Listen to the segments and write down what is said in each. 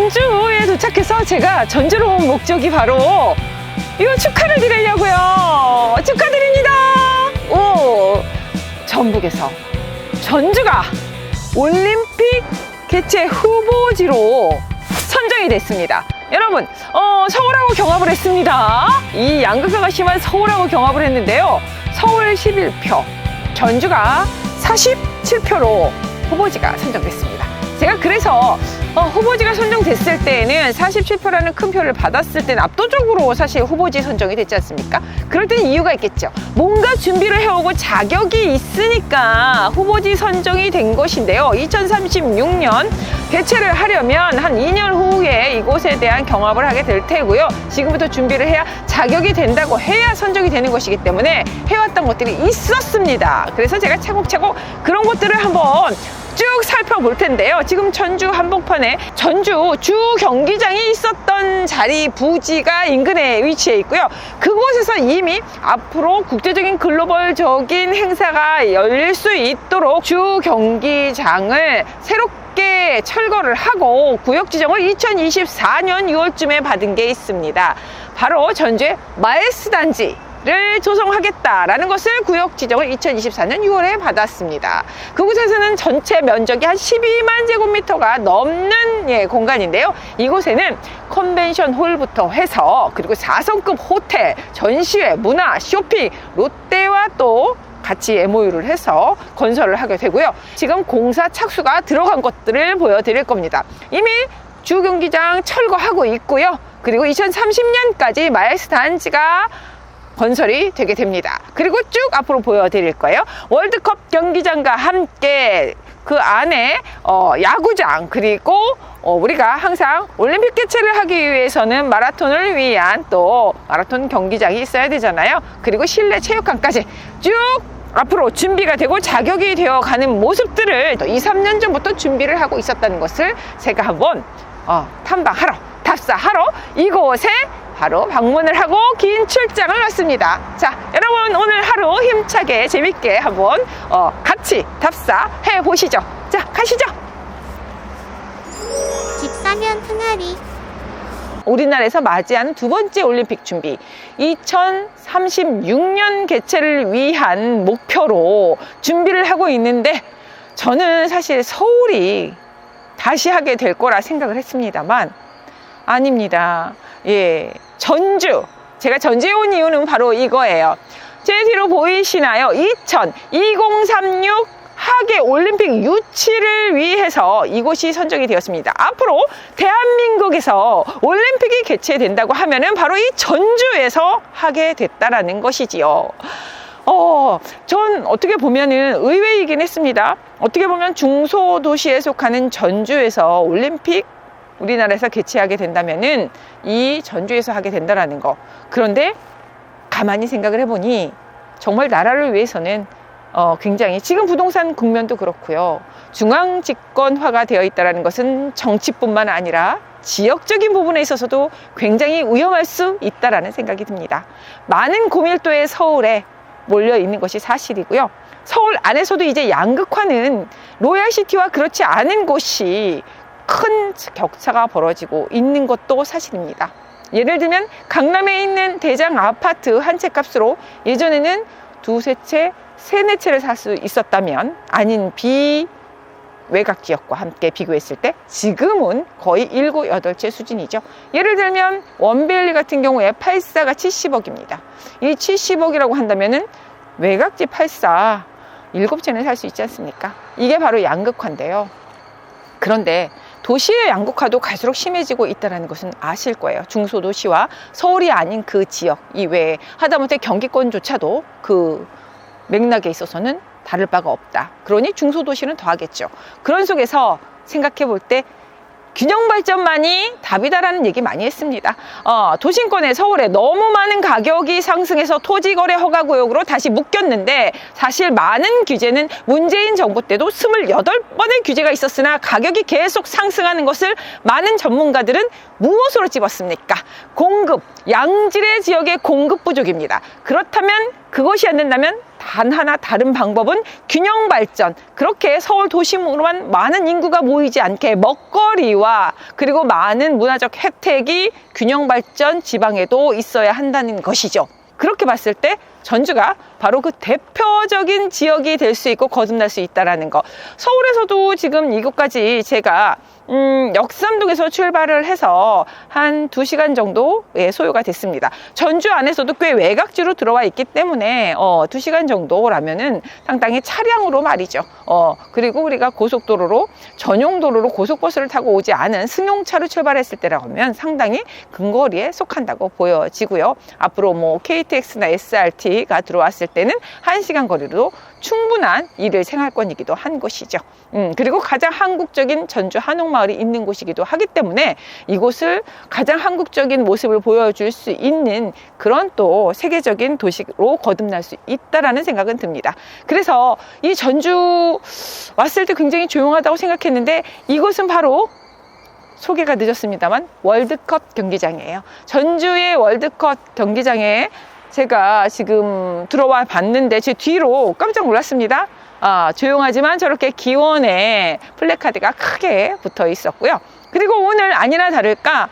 전주에 도착해서 제가 전주로 온 목적이 바로 이거 축하를 드리려고요. 축하드립니다. 오, 전북에서 전주가 올림픽 개최 후보지로 선정이 됐습니다. 여러분, 서울하고 경합을 했습니다. 이 양극화가 심한 서울하고 경합을 했는데요. 서울 11표, 전주가 47표로 후보지가 선정됐습니다. 제가 그래서 후보지가 선정됐을 때에는 47표라는 큰 표를 받았을 때는 압도적으로 사실 후보지 선정이 됐지 않습니까? 그럴 때는 이유가 있겠죠. 뭔가 준비를 해오고 자격이 있으니까 후보지 선정이 된 것인데요. 2036년 개최를 하려면 한 2년 후에 이곳에 대한 경합을 하게 될 테고요. 지금부터 준비를 해야 자격이 된다고 해야 선정이 되는 것이기 때문에 해왔던 것들이 있었습니다. 그래서 제가 차곡차곡 그런 것들을 한번 쭉 살펴볼 텐데요. 지금 전주 한복판에 전주 주 경기장이 있었던 자리 부지가 인근에 위치해 있고요. 그곳에서 이미 앞으로 국제적인 글로벌적인 행사가 열릴 수 있도록 주 경기장을 새롭게 철거를 하고 구역 지정을 2024년 6월쯤에 받은 게 있습니다. 바로 전주의 마에스 단지 를 조성하겠다라는 것을 구역 지정을 2024년 6월에 받았습니다. 그곳에서는 전체 면적이 한 12만 제곱미터가 넘는 공간인데요. 이곳에는 컨벤션 홀부터 해서 그리고 4성급 호텔, 전시회, 문화, 쇼핑, 롯데와 또 같이 MOU를 해서 건설을 하게 되고요. 지금 공사 착수가 들어간 것들을 보여드릴 겁니다. 이미 주경기장 철거하고 있고요. 그리고 2030년까지 마에스 단지가 건설이 되게 됩니다. 그리고 쭉 앞으로 보여드릴 거예요. 월드컵 경기장과 함께 그 안에 야구장, 그리고 우리가 항상 올림픽 개최를 하기 위해서는 마라톤을 위한 또 마라톤 경기장이 있어야 되잖아요. 그리고 실내 체육관까지 쭉 앞으로 준비가 되고 자격이 되어 가는 모습들을 2, 3년 전부터 준비를 하고 있었다는 것을 제가 한번 탐방하러, 답사하러 이곳에 바로 방문을 하고 긴 출장을 왔습니다. 자, 여러분 오늘 하루 힘차게 재밌게 한번 같이 답사해 보시죠. 자, 가시죠. 집사면 흥아리. 우리나라에서 맞이하는 두 번째 올림픽 준비, 2036년 개최를 위한 목표로 준비를 하고 있는데, 저는 사실 서울이 다시 하게 될 거라 생각을 했습니다만 아닙니다. 예, 전주. 제가 전주에 온 이유는 바로 이거예요. 제 뒤로 보이시나요? 2036 하계 올림픽 유치를 위해서 이곳이 선정이 되었습니다. 앞으로 대한민국에서 올림픽이 개최된다고 하면은 바로 이 전주에서 하게 됐다라는 것이지요. 전 어떻게 보면은 의외이긴 했습니다. 어떻게 보면 중소도시에 속하는 전주에서 올림픽 우리나라에서 개최하게 된다면은 이 전주에서 하게 된다라는 거. 그런데 가만히 생각을 해보니 정말 나라를 위해서는 굉장히 지금 부동산 국면도 그렇고요. 중앙 집권화가 되어 있다는 것은 정치뿐만 아니라 지역적인 부분에 있어서도 굉장히 위험할 수 있다라는 생각이 듭니다. 많은 고밀도의 서울에 몰려 있는 것이 사실이고요. 서울 안에서도 이제 양극화는 로얄시티와 그렇지 않은 곳이 큰 격차가 벌어지고 있는 것도 사실입니다. 예를 들면 강남에 있는 대장 아파트 한 채 값으로 예전에는 두세 채, 세네 채를 살 수 있었다면 아닌 비외곽 지역과 함께 비교했을 때 지금은 거의 7, 8채 수준이죠. 예를 들면 원베일리 같은 경우에 84가 70억입니다. 이 70억이라고 한다면은 외곽지 84, 7채는 살 수 있지 않습니까? 이게 바로 양극화인데요. 그런데 도시의 양극화도 갈수록 심해지고 있다는 것은 아실 거예요. 중소도시와 서울이 아닌 그 지역 이외에 하다못해 경기권조차도 그 맥락에 있어서는 다를 바가 없다. 그러니 중소도시는 더하겠죠. 그런 속에서 생각해 볼 때 균형 발전만이 답이다라는 얘기 많이 했습니다. 도심권에 서울에 너무 많은 가격이 상승해서 토지 거래 허가 구역으로 다시 묶였는데 사실 많은 규제는 문재인 정부 때도 28번의 규제가 있었으나 가격이 계속 상승하는 것을 많은 전문가들은 무엇으로 집었습니까? 공급, 양질의 지역의 공급 부족입니다. 그렇다면 그것이 안 된다면 단 하나 다른 방법은 균형 발전. 그렇게 서울 도심으로만 많은 인구가 모이지 않게 먹거리와 그리고 많은 문화적 혜택이 균형 발전 지방에도 있어야 한다는 것이죠. 그렇게 봤을 때 전주가 바로 그 대표적인 지역이 될 수 있고 거듭날 수 있다는 거. 서울에서도 지금 이곳까지 제가 역삼동에서 출발을 해서 한 2시간 정도 소요가 됐습니다. 전주 안에서도 꽤 외곽지로 들어와 있기 때문에 2시간 정도라면은 상당히 차량으로 말이죠. 그리고 우리가 고속도로로 전용도로로 고속버스를 타고 오지 않은 승용차로 출발했을 때라면 상당히 근거리에 속한다고 보여지고요. 앞으로 뭐 KTX나 SRT가 들어왔을 때는 1시간 거리로 충분한 일일 생활권이기도 한 곳이죠. 그리고 가장 한국적인 전주 한옥마을이 있는 곳이기도 하기 때문에 이곳을 가장 한국적인 모습을 보여줄 수 있는 그런 또 세계적인 도시로 거듭날 수 있다라는 생각은 듭니다. 그래서 이 전주 왔을 때 굉장히 조용하다고 생각했는데 이곳은 바로 소개가 늦었습니다만 월드컵 경기장이에요. 전주의 월드컵 경기장에 제가 지금 들어와 봤는데 제 뒤로 깜짝 놀랐습니다. 조용하지만 저렇게 기원의 플래카드가 크게 붙어 있었고요. 그리고 오늘 아니나 다를까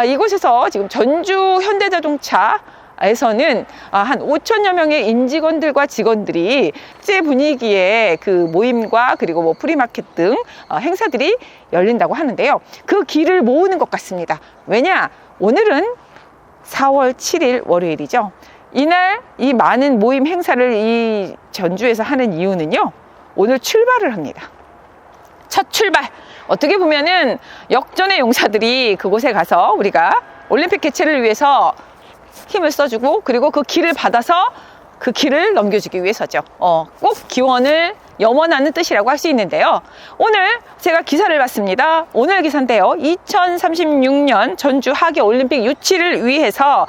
이곳에서 지금 전주 현대자동차에서는 한 5천여 명의 임직원들과 직원들이 축제 분위기의 그 모임과 그리고 뭐 프리마켓 등 행사들이 열린다고 하는데요. 그 길을 모으는 것 같습니다. 왜냐? 오늘은 4월 7일 월요일이죠. 이날 이 많은 모임 행사를 이 전주에서 하는 이유는요, 오늘 출발을 합니다. 첫 출발. 어떻게 보면은 역전의 용사들이 그곳에 가서 우리가 올림픽 개최를 위해서 힘을 써주고 그리고 그 길을 받아서 그 길을 넘겨주기 위해서죠. 꼭 기원을 염원하는 뜻이라고 할 수 있는데요. 오늘 제가 기사를 봤습니다. 오늘 기사인데요. 2036년 전주 하계올림픽 유치를 위해서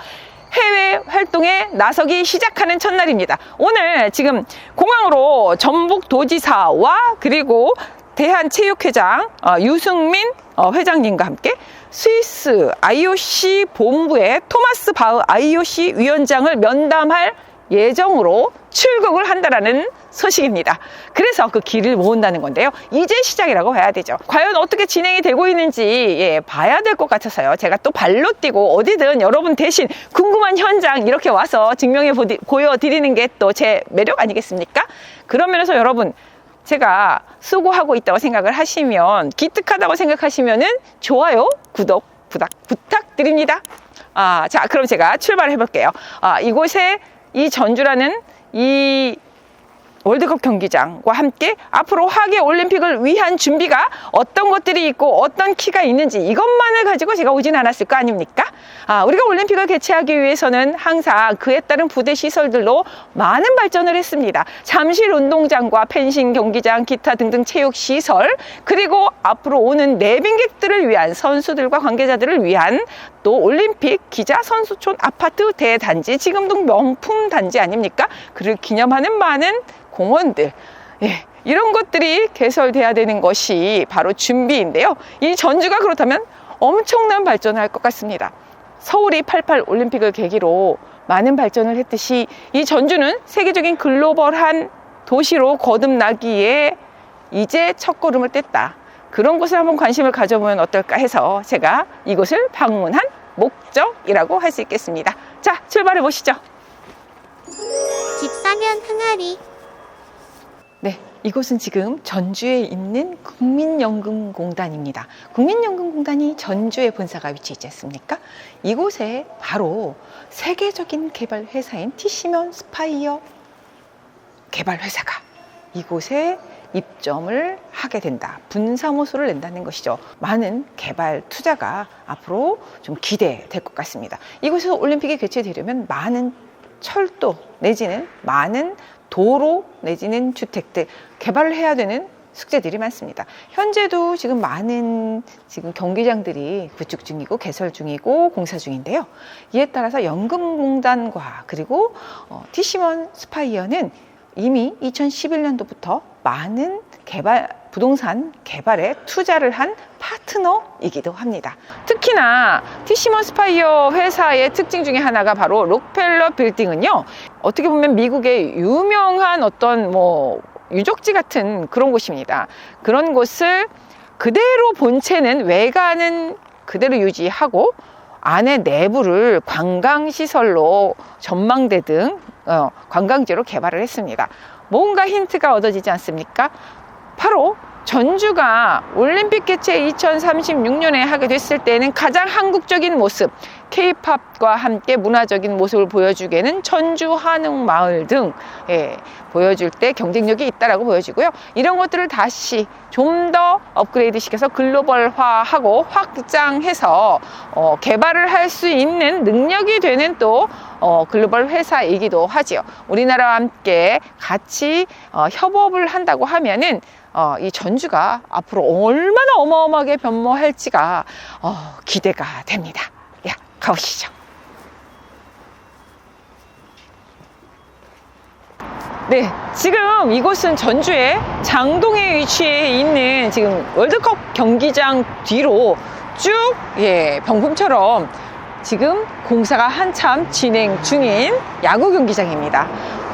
해외 활동에 나서기 시작하는 첫날입니다. 오늘 지금 공항으로 전북도지사와 그리고 대한체육회장 유승민 회장님과 함께 스위스 IOC 본부의 토마스 바흐 IOC 위원장을 면담할 예정으로 출국을 한다라는 소식입니다. 그래서 그 길을 모은다는 건데요. 이제 시작이라고 봐야 되죠. 과연 어떻게 진행이 되고 있는지 봐야 될 것 같아서요. 제가 또 발로 뛰고 어디든 여러분 대신 궁금한 현장 이렇게 와서 증명해 보여드리는 게 또 제 매력 아니겠습니까? 그런 면에서 여러분 제가 수고하고 있다고 생각을 하시면 기특하다고 생각하시면은 좋아요, 구독, 부탁드립니다. 자, 그럼 제가 출발해 볼게요. 이곳에 이 전주라는 이 월드컵 경기장과 함께 앞으로 하계올림픽을 위한 준비가 어떤 것들이 있고 어떤 키가 있는지 이것만을 가지고 제가 오진 않았을 거 아닙니까? 우리가 올림픽을 개최하기 위해서는 항상 그에 따른 부대 시설들로 많은 발전을 했습니다. 잠실 운동장과 펜싱 경기장, 기타 등등 체육 시설, 그리고 앞으로 오는 내빈객들을 위한 선수들과 관계자들을 위한 또 올림픽 기자 선수촌 아파트 대단지, 지금도 명품 단지 아닙니까? 그를 기념하는 많은 공원들, 이런 것들이 개설돼야 되는 것이 바로 준비인데요. 이 전주가 그렇다면 엄청난 발전을 할 것 같습니다. 서울이 88 올림픽을 계기로 많은 발전을 했듯이 이 전주는 세계적인 글로벌한 도시로 거듭나기에 이제 첫걸음을 뗐다. 그런 곳을 한번 관심을 가져보면 어떨까 해서 제가 이곳을 방문한 목적이라고 할 수 있겠습니다. 자, 출발해 보시죠. 집 사면 흥아리. 네, 이곳은 지금 전주에 있는 국민연금공단입니다. 국민연금공단이 전주에 본사가 위치했지 않습니까? 이곳에 바로 세계적인 개발 회사인 티시먼 스파이어 개발 회사가 이곳에 입점을 하게 된다. 분사모소를 낸다는 것이죠. 많은 개발 투자가 앞으로 좀 기대될 것 같습니다. 이곳에서 올림픽이 개최되려면 많은 철도 내지는 많은 도로 내지는 주택들 개발을 해야 되는 숙제들이 많습니다. 현재도 지금 많은 경기장들이 구축 중이고 개설 중이고 공사 중인데요. 이에 따라서 연금공단과 그리고 티시먼 스파이어는 이미 2011년도부터 많은 부동산 개발에 투자를 한 파트너이기도 합니다. 특히나 티시먼 스파이어 회사의 특징 중에 하나가 바로 록펠러 빌딩은요, 어떻게 보면 미국의 유명한 어떤 유적지 같은 그런 곳입니다. 그런 곳을 그대로 본체는 외관은 그대로 유지하고 안에 내부를 관광시설로 전망대 등 관광지로 개발을 했습니다. 뭔가 힌트가 얻어지지 않습니까? 바로 전주가 올림픽 개최 2036년에 하게 됐을 때는 가장 한국적인 모습, K-팝과 함께 문화적인 모습을 보여주기에는 전주 한옥마을 등 보여줄 때 경쟁력이 있다라고 보여지고요. 이런 것들을 다시 좀 더 업그레이드 시켜서 글로벌화하고 확장해서 개발을 할 수 있는 능력이 되는 또 글로벌 회사이기도 하지요. 우리나라와 함께 같이 협업을 한다고 하면은 이 전주가 앞으로 얼마나 어마어마하게 변모할지가 기대가 됩니다. 야, 가보시죠. 네, 지금 이곳은 전주의 장동에 위치해 있는 지금 월드컵 경기장 뒤로 쭉 병풍처럼 지금 공사가 한참 진행 중인 야구 경기장입니다.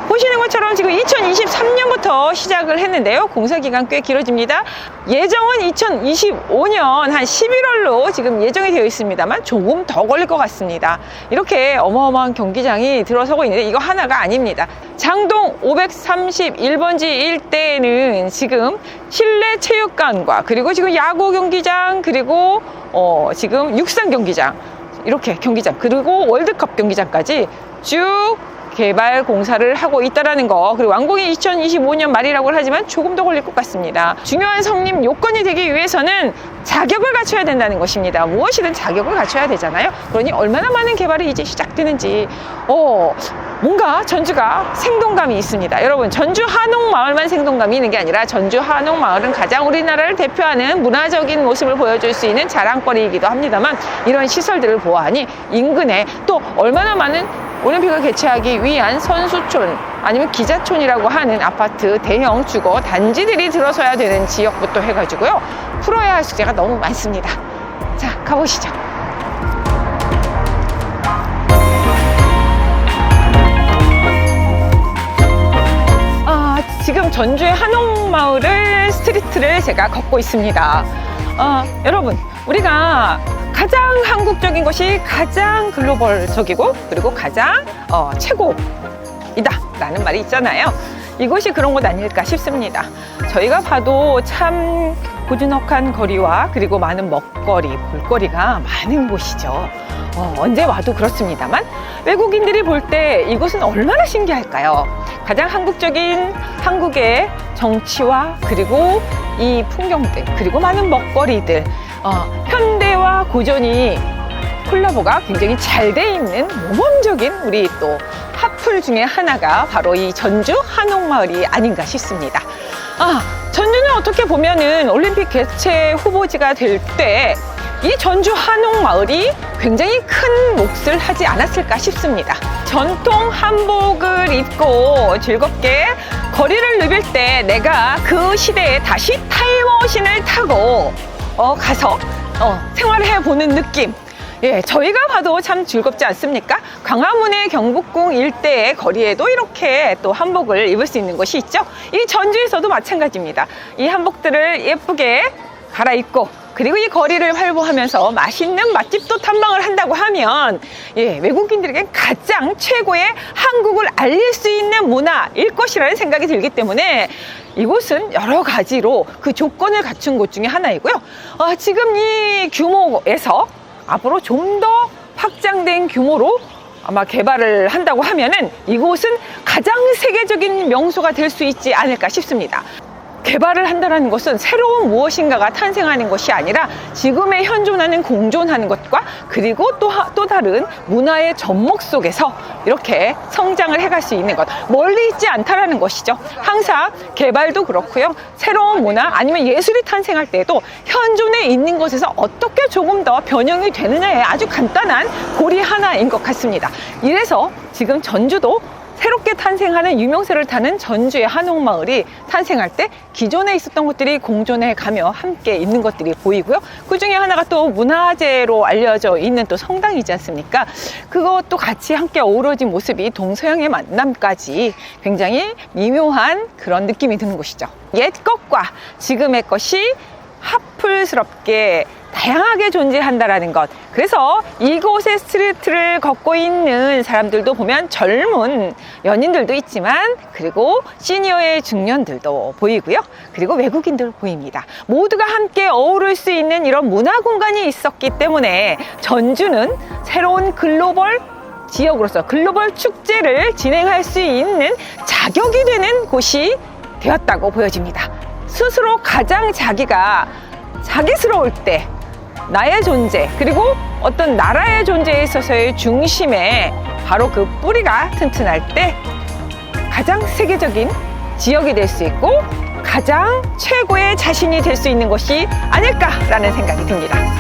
보시는 것처럼 지금 2023년부터 시작을 했는데요. 공사 기간 꽤 길어집니다. 예정은 2025년 한 11월로 지금 예정이 되어 있습니다만 조금 더 걸릴 것 같습니다. 이렇게 어마어마한 경기장이 들어서고 있는데 이거 하나가 아닙니다. 장동 531번지 일대에는 지금 실내 체육관과 그리고 지금 야구 경기장 그리고 지금 육상 경기장 이렇게 경기장 그리고 월드컵 경기장까지 쭉 개발 공사를 하고 있다는 거, 그리고 완공이 2025년 말이라고 하지만 조금 더 걸릴 것 같습니다. 중요한 성립 요건이 되기 위해서는 자격을 갖춰야 된다는 것입니다. 무엇이든 자격을 갖춰야 되잖아요. 그러니 얼마나 많은 개발이 이제 시작되는지 뭔가 전주가 생동감이 있습니다. 여러분, 전주 한옥마을만 생동감이 있는 게 아니라 전주 한옥마을은 가장 우리나라를 대표하는 문화적인 모습을 보여줄 수 있는 자랑거리이기도 합니다만 이런 시설들을 보아하니 인근에 또 얼마나 많은 올림픽을 개최하기 위한 선수촌 아니면 기자촌이라고 하는 아파트 대형 주거 단지들이 들어서야 되는 지역부터 해가지고요, 풀어야 할 숙제가 너무 많습니다. 자, 가보시죠. 지금 전주의 한옥마을을 스트리트를 제가 걷고 있습니다. 여러분, 우리가 가장 한국적인 것이 가장 글로벌적이고 그리고 가장 최고이다 라는 말이 있잖아요. 이것이 그런 것 아닐까 싶습니다. 저희가 봐도 참 고즈넉한 거리와 그리고 많은 먹거리, 볼거리가 많은 곳이죠. 언제 와도 그렇습니다만 외국인들이 볼 때 이곳은 얼마나 신기할까요? 가장 한국적인 한국의 정치와 그리고 이 풍경들 그리고 많은 먹거리들, 현대와 고전이 콜라보가 굉장히 잘 돼 있는 모범적인 우리 또 핫플 중에 하나가 바로 이 전주 한옥마을이 아닌가 싶습니다. 전주는 어떻게 보면은 올림픽 개최 후보지가 될 때 이 전주 한옥마을이 굉장히 큰 몫을 하지 않았을까 싶습니다. 전통 한복을 입고 즐겁게 거리를 누빌 때 내가 그 시대에 다시 타임머신을 타고 가서 생활을 해보는 느낌. 저희가 봐도 참 즐겁지 않습니까? 광화문의 경복궁 일대의 거리에도 이렇게 또 한복을 입을 수 있는 곳이 있죠. 이 전주에서도 마찬가지입니다. 이 한복들을 예쁘게 갈아입고 그리고 이 거리를 활보하면서 맛있는 맛집도 탐방을 한다고 하면 외국인들에게 가장 최고의 한국을 알릴 수 있는 문화일 것이라는 생각이 들기 때문에 이곳은 여러 가지로 그 조건을 갖춘 곳 중에 하나이고요. 지금 이 규모에서 앞으로 좀 더 확장된 규모로 아마 개발을 한다고 하면은 이곳은 가장 세계적인 명소가 될 수 있지 않을까 싶습니다. 개발을 한다는 것은 새로운 무엇인가가 탄생하는 것이 아니라 지금의 현존하는 공존하는 것과 그리고 또 다른 문화의 접목 속에서 이렇게 성장을 해갈 수 있는 것, 멀리 있지 않다라는 것이죠. 항상 개발도 그렇고요, 새로운 문화 아니면 예술이 탄생할 때에도 현존에 있는 것에서 어떻게 조금 더 변형이 되느냐의 아주 간단한 고리 하나인 것 같습니다. 이래서 지금 전주도 새롭게 탄생하는 유명세를 타는 전주의 한옥마을이 탄생할 때 기존에 있었던 것들이 공존해 가며 함께 있는 것들이 보이고요. 그 중에 하나가 또 문화재로 알려져 있는 또 성당이지 않습니까? 그것도 같이 함께 어우러진 모습이 동서양의 만남까지 굉장히 미묘한 그런 느낌이 드는 곳이죠. 옛 것과 지금의 것이 하풀스럽게 다양하게 존재한다라는 것. 그래서 이곳의 스트리트를 걷고 있는 사람들도 보면 젊은 연인들도 있지만, 그리고 시니어의 중년들도 보이고요. 그리고 외국인들 보입니다. 모두가 함께 어우를 수 있는 이런 문화 공간이 있었기 때문에 전주는 새로운 글로벌 지역으로서 글로벌 축제를 진행할 수 있는 자격이 되는 곳이 되었다고 보여집니다. 스스로 가장 자기가 자기스러울 때 나의 존재, 그리고 어떤 나라의 존재에 있어서의 중심에 바로 그 뿌리가 튼튼할 때 가장 세계적인 지역이 될 수 있고 가장 최고의 자신이 될 수 있는 것이 아닐까라는 생각이 듭니다.